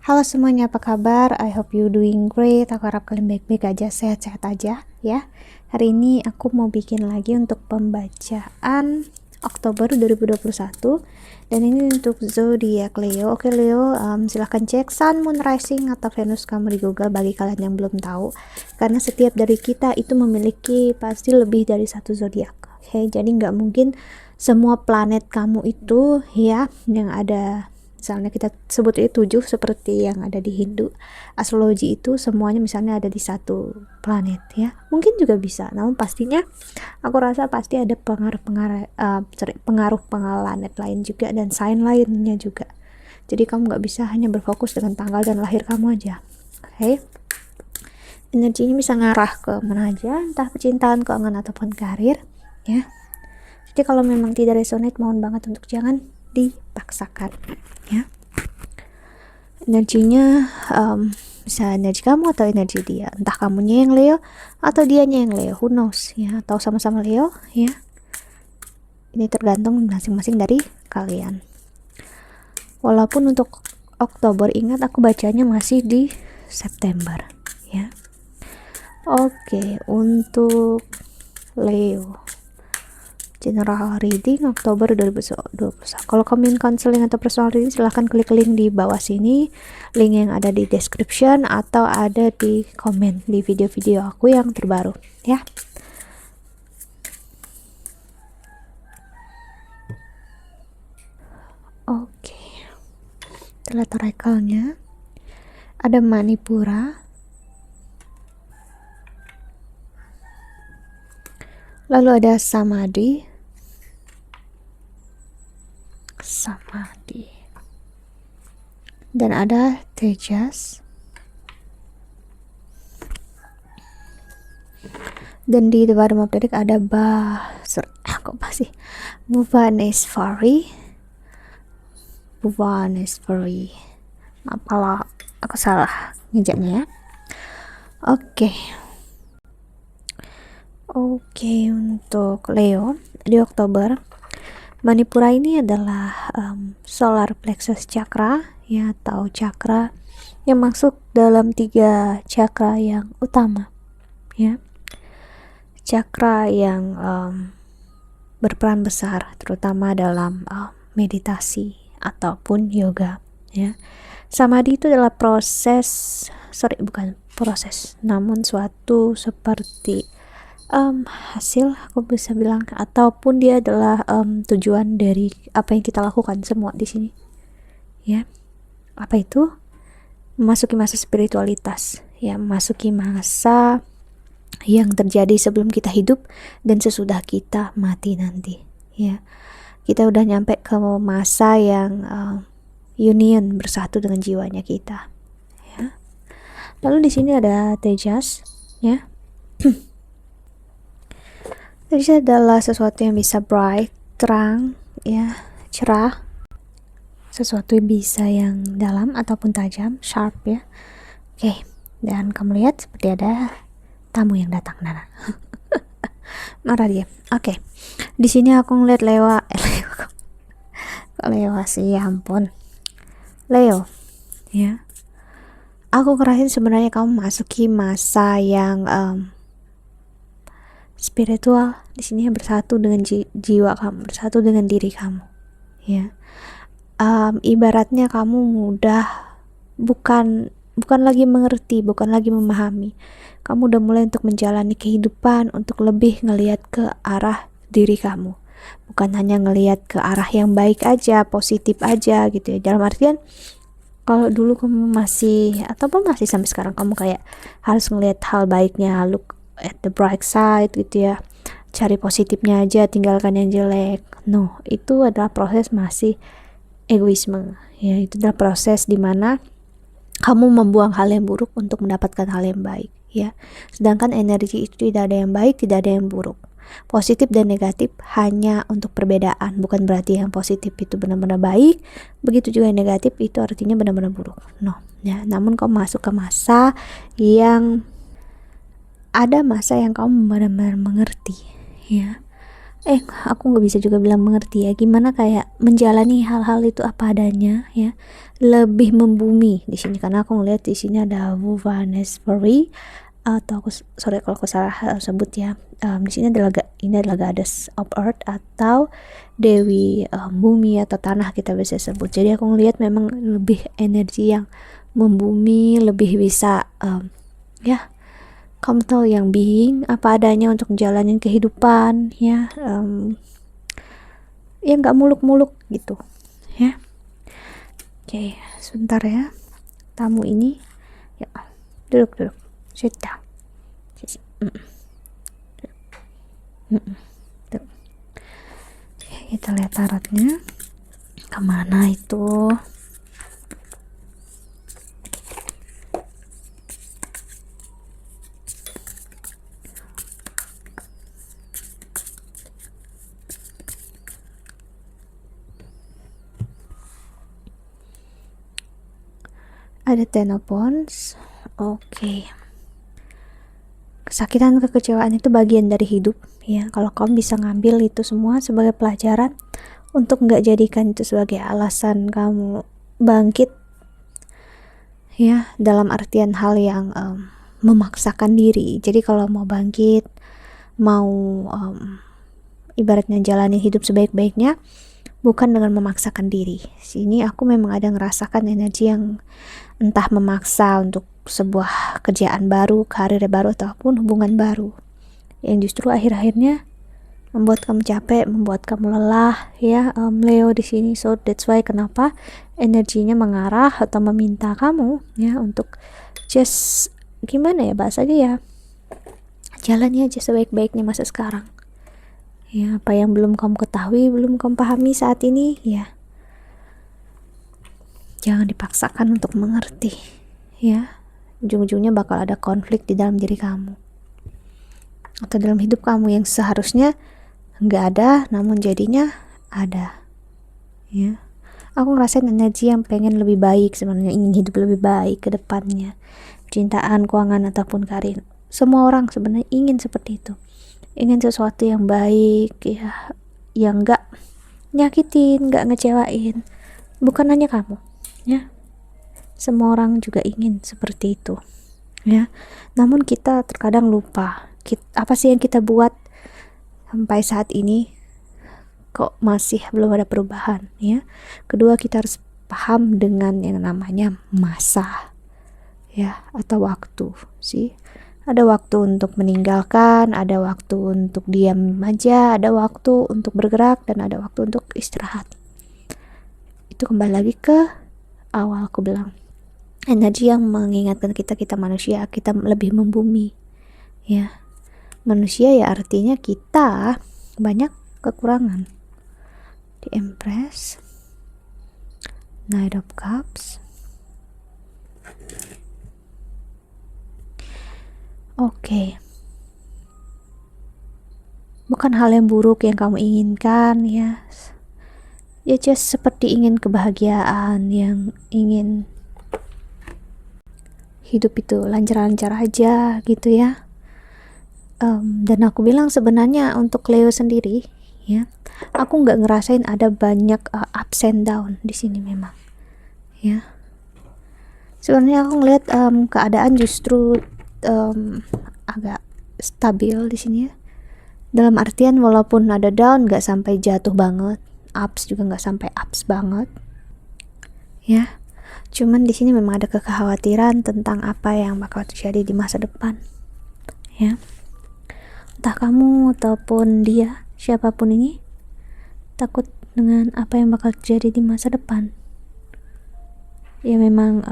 Halo semuanya, apa kabar? I hope you doing great. Aku harap kalian baik-baik aja, sehat-sehat aja ya. Hari ini aku mau bikin lagi untuk pembacaan Oktober 2021 dan ini untuk zodiak Leo. Oke Leo, silahkan cek Sun, Moon, Rising atau Venus kamu di Google bagi kalian yang belum tahu. Karena setiap dari kita itu memiliki pasti lebih dari satu zodiak. Oke, jadi nggak mungkin semua planet kamu itu ya yang ada, misalnya kita sebut itu 7 seperti yang ada di Hindu astrologi itu semuanya misalnya ada di satu planet ya, mungkin juga bisa, namun pastinya aku rasa pasti ada pengaruh planet lain juga dan sign lainnya juga, jadi kamu nggak bisa hanya berfokus dengan tanggal dan lahir kamu aja. Oke, energinya bisa ngarah ke mana aja, entah percintaan, keuangan ataupun karir ya. Jadi kalau memang tidak resonate, mohon banget untuk jangan dipaksakan ya. Energinya bisa energi kamu atau energi dia, entah kamunya yang Leo atau dianya yang Leo, who knows ya, atau sama-sama Leo ya, ini tergantung masing-masing dari kalian. Walaupun untuk Oktober, ingat aku bacanya masih di September ya. Oke, untuk Leo general reading Oktober 2021. Kalau kamu ingin counseling atau personal reading, silahkan klik link di bawah sini, link yang ada di description atau ada di komen di video-video aku yang terbaru ya. Oke, lihat oracle-nya ada Manipura, lalu ada Samadhi, dan ada Tejas, dan di bottom of the deck ada Bhuvaneswari. Apalah aku salah ngejaknya ya. Oke, untuk Leo di Oktober, Manipura ini adalah solar plexus chakra ya, atau chakra yang masuk dalam 3 chakra yang utama ya, chakra yang berperan besar terutama dalam meditasi ataupun yoga ya. Samadhi itu adalah namun suatu seperti hasil, aku bisa bilang, ataupun dia adalah tujuan dari apa yang kita lakukan semua di sini ya. Apa itu? Memasuki masa spiritualitas ya, memasuki masa yang terjadi sebelum kita hidup dan sesudah kita mati nanti ya. Kita udah nyampe ke masa yang union, bersatu dengan jiwanya kita ya. Lalu di sini ada Tejas ya. Tejas adalah sesuatu yang bisa bright, terang ya, cerah, sesuatu yang bisa yang dalam ataupun tajam, sharp ya. Oke, dan kamu lihat seperti ada tamu yang datang, Nana. Marah dia. Oke, di sini aku ngeliat Leo sih, ya ampun, Leo ya. Aku ngerasain sebenarnya kamu masuki masa yang spiritual di sini, bersatu dengan jiwa kamu, bersatu dengan diri kamu ya. Ibaratnya kamu bukan lagi mengerti, bukan lagi memahami, kamu udah mulai untuk menjalani kehidupan, untuk lebih ngelihat ke arah diri kamu, bukan hanya ngelihat ke arah yang baik aja, positif aja gitu ya. Dalam artian kalau dulu kamu masih, ataupun masih sampai sekarang, kamu kayak harus ngelihat hal baiknya, look at the bright side gitu ya, cari positifnya aja, tinggalkan yang jelek. No, itu adalah proses masih egoisme ya. Itu adalah proses dimana kamu membuang hal yang buruk untuk mendapatkan hal yang baik ya. Sedangkan energi itu tidak ada yang baik, tidak ada yang buruk. Positif dan negatif hanya untuk perbedaan, bukan berarti yang positif itu benar-benar baik, begitu juga yang negatif itu artinya benar-benar buruk. No ya. Namun kamu masuk ke masa yang kamu benar-benar mengerti ya, Aku nggak bisa juga bilang mengerti ya, gimana kayak menjalani hal-hal itu apa adanya ya, lebih membumi di sini, karena aku ngeliat di sini ada Vuvanesbury, atau sorry kalau aku salah sebut ya. Di sini ini adalah goddess of earth atau dewi bumi atau tanah kita bisa sebut. Jadi aku ngelihat memang lebih energi yang membumi, lebih bisa ya kamu tahu yang being apa adanya untuk menjalani kehidupan ya, ya nggak muluk-muluk gitu ya. Oke, sebentar ya, tamu ini ya, duduk sit down. Kita lihat tarotnya kemana itu. Ada Ten of Wands. Oke. Kesakitan, kekecewaan itu bagian dari hidup ya. Kalau kamu bisa ngambil itu semua sebagai pelajaran untuk nggak jadikan itu sebagai alasan kamu bangkit ya, dalam artian hal yang memaksakan diri. Jadi kalau mau bangkit, mau ibaratnya jalani hidup sebaik-baiknya, bukan dengan memaksakan diri. Sini aku memang ada ngerasakan energi yang entah memaksa untuk sebuah kerjaan baru, karir baru, ataupun hubungan baru yang justru akhir-akhirnya membuat kamu capek, membuat kamu lelah ya, Leo di sini. So that's why kenapa energinya mengarah atau meminta kamu ya untuk just gimana ya bahasanya ya, jalani aja sebaik-baiknya masa sekarang ya. Apa yang belum kamu ketahui, belum kamu pahami saat ini ya, jangan dipaksakan untuk mengerti ya. Ujung-ujungnya bakal ada konflik di dalam diri kamu atau dalam hidup kamu yang seharusnya nggak ada, namun jadinya ada ya. Aku ngerasain energi yang pengen lebih baik sebenarnya, ingin hidup lebih baik ke depannya, cintaan, keuangan, ataupun karir. Semua orang sebenarnya ingin seperti itu, ingin sesuatu yang baik ya, yang nggak nyakitin, nggak ngecewain. Bukan hanya kamu ya, semua orang juga ingin seperti itu ya. Namun kita terkadang lupa apa sih yang kita buat sampai saat ini kok masih belum ada perubahan ya. Kedua, kita harus paham dengan yang namanya masa ya, atau waktu sih. Ada waktu untuk meninggalkan, ada waktu untuk diam aja, ada waktu untuk bergerak, dan ada waktu untuk istirahat. Itu kembali lagi ke awal aku bilang, energi yang mengingatkan kita manusia, kita lebih membumi ya. Manusia ya artinya kita banyak kekurangan. The Empress, Knight of Cups. Oke. Bukan hal yang buruk yang kamu inginkan ya. Ya just seperti ingin kebahagiaan, yang ingin hidup itu lancar-lancar aja gitu ya. Dan aku bilang sebenarnya untuk Leo sendiri ya, aku nggak ngerasain ada banyak ups and down di sini memang ya. Sebenarnya aku ngeliat keadaan justru agak stabil di sini ya, dalam artian walaupun ada down nggak sampai jatuh banget, ups juga nggak sampai ups banget ya. Cuman di sini memang ada kekhawatiran tentang apa yang bakal terjadi di masa depan ya. Entah kamu ataupun dia, siapapun ini, takut dengan apa yang bakal terjadi di masa depan ya. Memang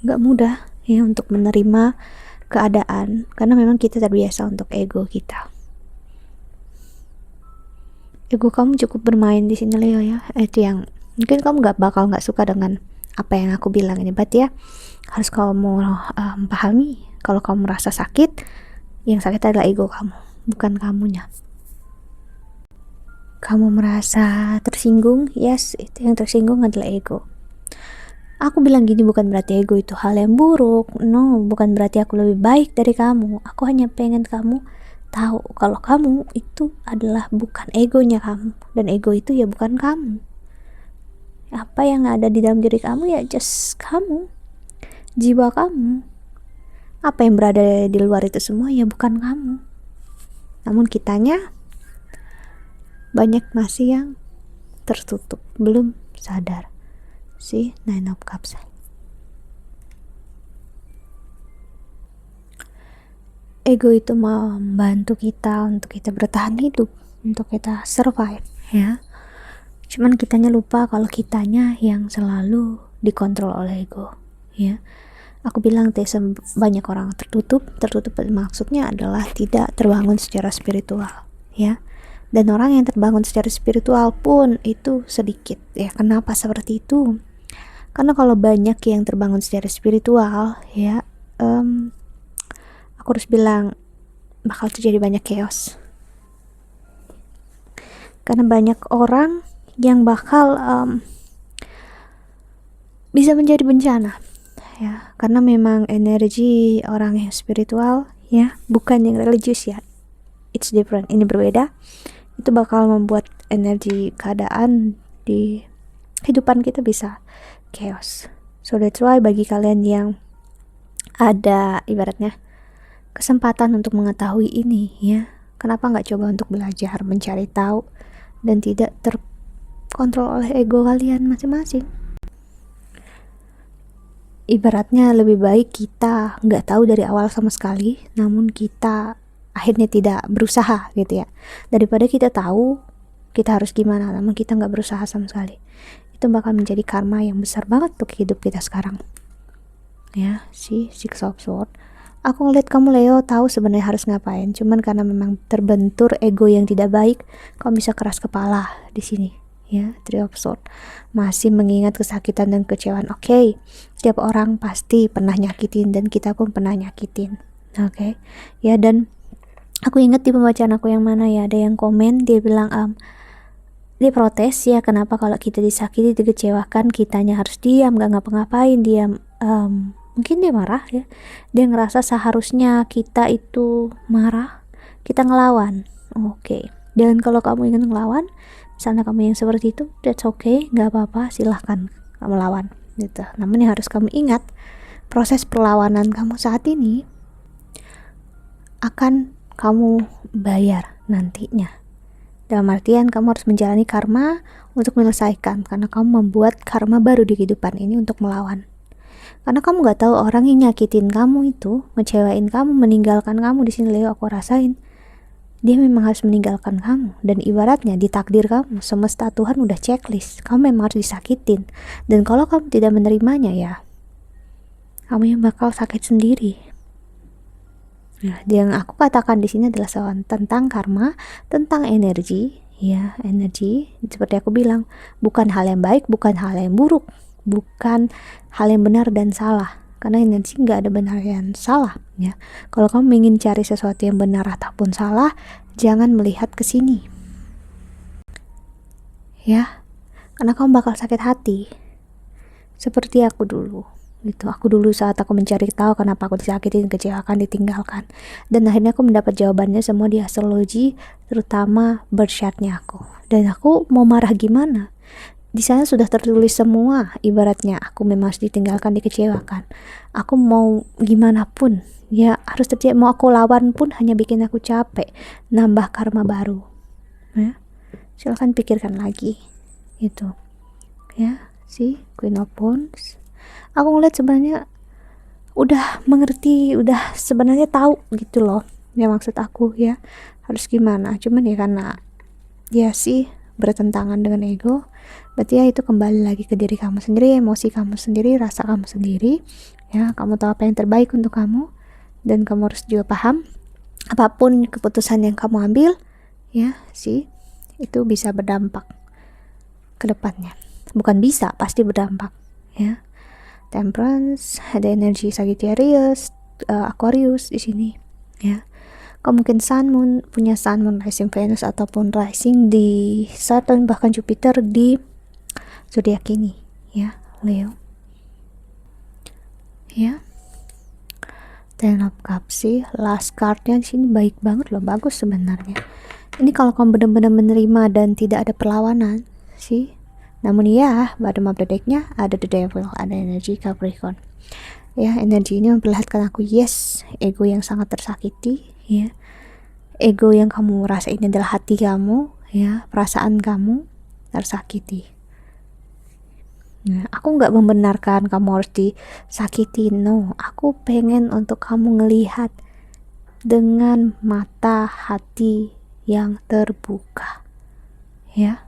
gak mudah ya untuk menerima keadaan, karena memang kita terbiasa untuk ego kita. Ego kamu cukup bermain di sini Leo ya. Itu yang mungkin kamu gak suka dengan apa yang aku bilang ini, but ya harus kamu pahami, kalau kamu merasa sakit, yang sakit adalah ego kamu, bukan kamunya. Kamu merasa tersinggung, yes, itu yang tersinggung adalah ego. Aku bilang gini bukan berarti ego itu hal yang buruk, no, bukan berarti aku lebih baik dari kamu. Aku hanya pengen kamu tahu kalau kamu itu adalah bukan egonya kamu, dan ego itu ya bukan kamu. Apa yang ada di dalam diri kamu ya just kamu, jiwa kamu. Apa yang berada di luar itu semua ya bukan kamu. Namun kitanya banyak masih yang tertutup, belum sadar. Si Nine of Cups. Ego itu membantu kita untuk kita bertahan hidup, untuk kita survive, ya. Cuman kitanya lupa kalau kitanya yang selalu dikontrol oleh ego, ya. Aku bilang banyak orang tertutup maksudnya adalah tidak terbangun secara spiritual, ya. Dan orang yang terbangun secara spiritual pun itu sedikit, ya. Kenapa seperti itu? Karena kalau banyak yang terbangun secara spiritual, ya, aku harus bilang bakal terjadi banyak chaos. Karena banyak orang yang bakal bisa menjadi bencana, ya. Karena memang energi orang yang spiritual, ya, bukan yang religius, ya. It's different, ini berbeda. Itu bakal membuat energi keadaan di kehidupan kita bisa chaos. So that's why bagi kalian yang ada ibaratnya kesempatan untuk mengetahui ini, ya, kenapa nggak coba untuk belajar, mencari tahu, dan tidak terkontrol oleh ego kalian masing-masing. Ibaratnya lebih baik kita nggak tahu dari awal sama sekali, namun kita akhirnya tidak berusaha, gitu ya, daripada kita tahu kita harus gimana namun kita nggak berusaha sama sekali. Itu bakal menjadi karma yang besar banget untuk hidup kita sekarang, ya. Si Six of Swords, aku ngeliat kamu Leo tahu sebenarnya harus ngapain, cuman karena memang terbentur ego yang tidak baik, kamu bisa keras kepala di sini, ya. Three of Swords, masih mengingat kesakitan dan kecewaan. Oke, tiap orang pasti pernah nyakitin dan kita pun pernah nyakitin, oke. Ya, dan aku ingat di pembacaan aku yang mana ya, ada yang komen, dia bilang dia protes, ya, kenapa kalau kita disakiti, dikecewakan, kitanya harus diam, gak ngapa-ngapain, diam. Mungkin dia marah, ya, dia ngerasa seharusnya kita itu marah, kita ngelawan. Oke. Dan kalau kamu ingin ngelawan, misalnya kamu yang seperti itu, that's okay, gak apa-apa, silahkan kamu lawan, gitu. Namun yang harus kamu ingat, proses perlawanan kamu saat ini akan kamu bayar nantinya. Dalam artian kamu harus menjalani karma untuk menyelesaikan, karena kamu membuat karma baru di kehidupan ini untuk melawan. Karena kamu gak tahu orang yang nyakitin kamu itu, ngecewain kamu, meninggalkan kamu. Di sini Leo aku rasain dia memang harus meninggalkan kamu, dan ibaratnya di takdir kamu, semesta Tuhan udah checklist, kamu memang harus disakitin. Dan kalau kamu tidak menerimanya, ya kamu yang bakal sakit sendiri. Nah, yang aku katakan di sini adalah tentang karma, tentang energi, ya, energi. Seperti aku bilang, bukan hal yang baik, bukan hal yang buruk, bukan hal yang benar dan salah, karena energi nggak ada benar dan salah, ya. Kalau kamu ingin cari sesuatu yang benar ataupun salah, jangan melihat ke sini, ya, karena kamu bakal sakit hati seperti aku dulu, gitu. Aku dulu saat aku mencari tahu kenapa aku disakitin, kecewakan, ditinggalkan, dan akhirnya aku mendapat jawabannya semua di astrologi, terutama birth chart-nya aku. Dan aku mau marah gimana? Di sana sudah tertulis semua, ibaratnya aku memang harus ditinggalkan, dikecewakan. Aku mau gimana pun, ya harus terjadi. Mau aku lawan pun hanya bikin aku capek, nambah karma baru, ya. Silahkan pikirkan lagi, itu, ya. Si Queen of Wands, aku ngeliat sebenarnya udah mengerti, udah sebenarnya tahu gitu loh, ya, maksud aku, ya, harus gimana. Cuman ya karena ya sih bertentangan dengan ego, berarti ya itu kembali lagi ke diri kamu sendiri, emosi kamu sendiri, rasa kamu sendiri, ya. Kamu tahu apa yang terbaik untuk kamu, dan kamu harus juga paham apapun keputusan yang kamu ambil, ya sih, itu bisa berdampak ke depannya. Bukan bisa, pasti berdampak, ya. Temperance, ada energi Sagittarius, Aquarius di sini, ya. Kamu mungkin punya Sun, Moon, Rising Venus, ataupun Rising di Saturn, bahkan Jupiter di zodiak ini, ya, Leo, ya. Ten of Cups sih, last cardnya di sini baik banget loh, bagus sebenarnya. Ini kalau kamu benar-benar menerima dan tidak ada perlawanan sih. Namun ya, bottom of the decknya ada the devil, ada energi Capricorn. Ya, energi ini memperlihatkan aku, yes, ego yang sangat tersakiti, ya. Ego yang kamu rasa ini adalah hati kamu, ya, perasaan kamu tersakiti. Nah, aku nggak membenarkan kamu harus disakiti, no. Aku pengen untuk kamu ngelihat dengan mata hati yang terbuka, ya.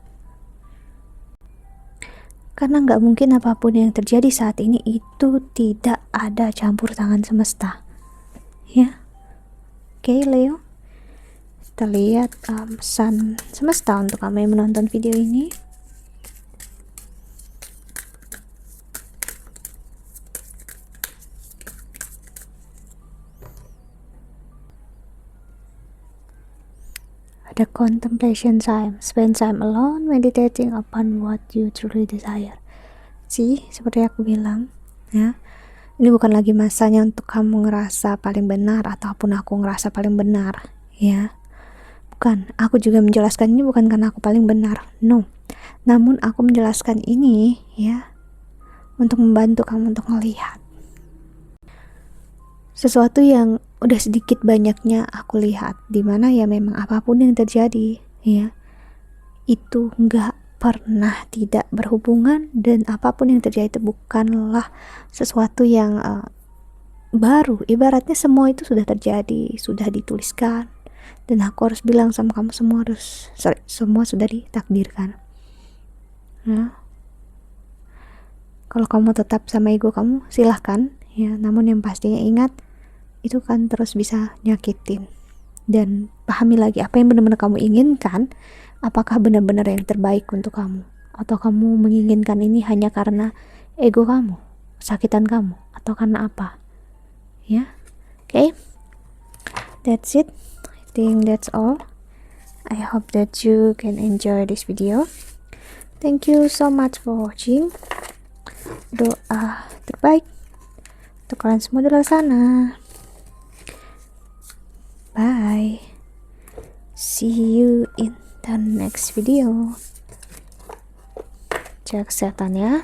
Karena nggak mungkin apapun yang terjadi saat ini itu tidak ada campur tangan semesta, ya. Oke, Leo, kita lihat pesan semesta untuk kamu yang menonton video ini. The contemplation time, spend time alone, meditating upon what you truly desire. Sih, seperti aku bilang, ya, ini bukan lagi masanya untuk kamu ngerasa paling benar ataupun aku ngerasa paling benar, ya. Bukan, aku juga menjelaskan ini bukan karena aku paling benar, no. Namun aku menjelaskan ini, ya, untuk membantu kamu untuk melihat sesuatu yang udah sedikit banyaknya aku lihat, dimana ya memang apapun yang terjadi, ya, itu nggak pernah tidak berhubungan, dan apapun yang terjadi itu bukanlah sesuatu yang baru. Ibaratnya semua itu sudah terjadi, sudah dituliskan, dan aku harus bilang sama kamu semua sudah ditakdirkan, ya. Kalau kamu tetap sama ego kamu, silahkan, ya. Namun yang pastinya ingat, itu kan terus bisa nyakitin. Dan pahami lagi apa yang benar-benar kamu inginkan, apakah benar-benar yang terbaik untuk kamu, atau kamu menginginkan ini hanya karena ego kamu, sakitan kamu, atau karena apa, ya. Okay, that's it. I think that's all. I hope that you can enjoy this video. Thank you so much for watching. Doa terbaik untuk kalian semua di luar sana. Bye. See you in the next video. Jaga kesehatan ya.